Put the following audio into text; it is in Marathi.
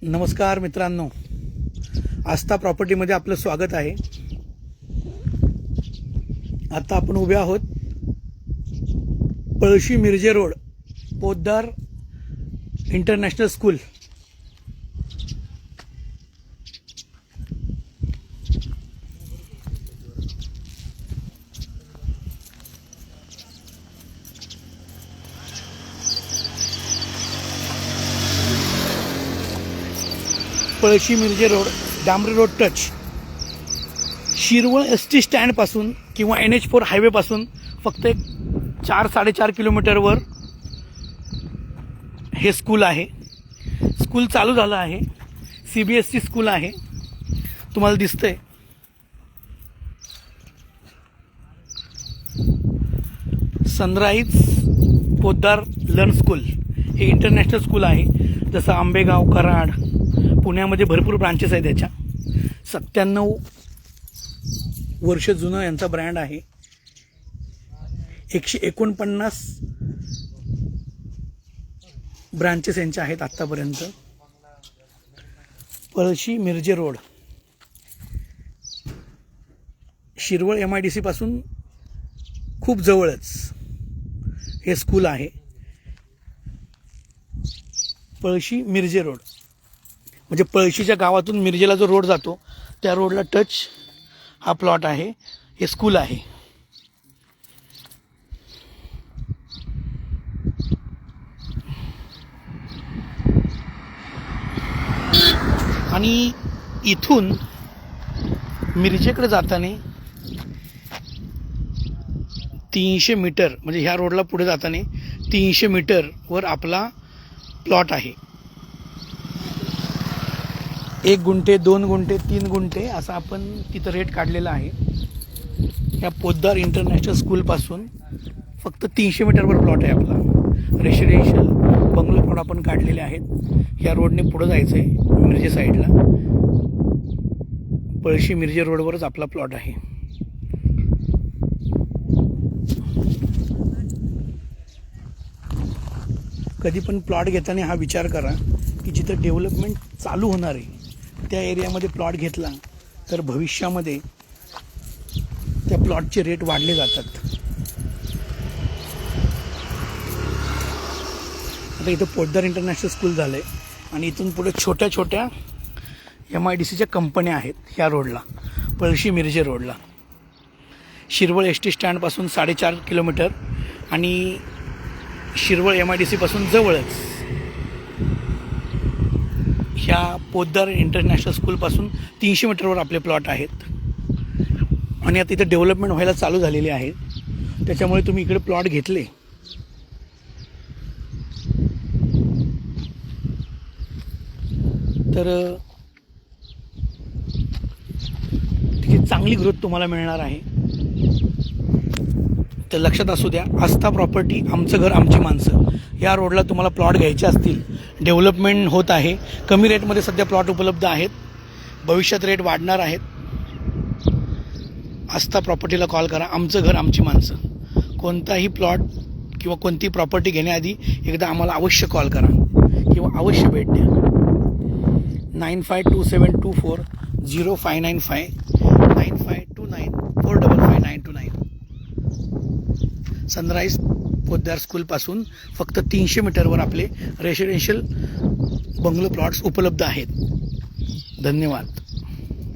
नमस्कार मित्रांनो, आस्था प्रॉपर्टीमध्ये आपलं स्वागत आहे। आता आपण उभे आहोत Palshi Miraje road, Poddar international school. Palshi Miraje road, डांबरी road touch, Shirwal S T स्टँडपासून किंवा NH4 हायवेपासून फक्त एक 4-4.5 किलोमीटरवर हे स्कूल आहे। स्कूल चालू झालं आहे, CBSE स्कूल आहे, तुम्हाला दिसतंय। सनराइज पोद्दार लर्न स्कूल हे इंटरनॅशनल स्कूल आहे। जसं आंबेगाव, कराड, पुण्यामध्ये भरपूर ब्रांचेस आहेत। त्याच्या 97 वर्ष जुनं यांचा ब्रँड आहे। 149 ब्रांचेस यांच्या आहेत आत्तापर्यंत। पळशी मिरजे रोड, शिरवळ MIDC पासून खूप जवळच हे स्कूल आहे। पळशी मिरजे रोड म्हणजे पळशीच्या गावातून मिरजेला जो रोड जातो त्या रोडला टच हा प्लॉट आहे, हे स्कूल आहे। आणि इथून मिरजेकडे जाताना 300 मीटर म्हणजे ह्या रोडला पुढे जाताना 300 मीटरवर आपला प्लॉट आहे। 1 गुंठे, 2 गुंठे, 3 गुंठे असा आपण तिथं रेट काढलेला आहे। या पोद्दार इंटरनॅशनल स्कूलपासून फक्त 300 मीटरवर प्लॉट आहे आपला। रेसिडेन्शियल बंगलो प्लॉट आपण काढलेले आहेत। या रोडने पुढं जायचं आहे मिरजे साईडला। पळशी मिरजे रोडवरच आपला प्लॉट आहे। कधी पण प्लॉट घेताना हा विचार करा की जिथं डेव्हलपमेंट चालू होणार आहे त्या एरियामध्ये प्लॉट घेतला तर भविष्यामध्ये त्या प्लॉटचे रेट वाढले जातात। आता इथं पोद्दार इंटरनॅशनल स्कूल झालं आहे आणि इथून पुढे छोट्या छोट्या MIDCच्या कंपन्या आहेत ह्या रोडला, पळशी मिरजे रोडला। शिरवळ ST स्टँडपासून 4.5 किलोमीटर आणि शिरवळ MIDC पासून जवळच ह्या पोद्दार इंटरनॅशनल स्कूलपासून 300 मीटरवर आपले प्लॉट आहेत। आणि आता इथं डेव्हलपमेंट व्हायला चालू झालेली आहे, त्याच्यामुळे तुम्ही इकडे प्लॉट घेतले तर तिथे चांगली ग्रोथ तुम्हाला मिळणार आहे। तर लक्षात असू द्या, आस्था प्रॉपर्टी, आमचं घर आमची माणसं या रोडला तुम्हाला प्लॉट घ्यायचे असतील, डेव्हलपमेंट होत आहे, कमी रेटमध्ये सध्या प्लॉट उपलब्ध आहेत, भविष्यात रेट वाढणार आहेत। आस्था प्रॉपर्टीला कॉल करा, आमचं घर आमची माणसं। कोणताही प्लॉट किंवा कोणती प्रॉपर्टी घेण्याआधी एकदा आम्हाला अवश्य कॉल करा किंवा अवश्य भेट द्या। 9527240595 9529455929। सनराइज पोद्दार स्कूलपासून फक्त 300 मीटरवर आपले रेसिडेन्शियल बंगलो प्लॉट्स उपलब्ध आहेत। धन्यवाद।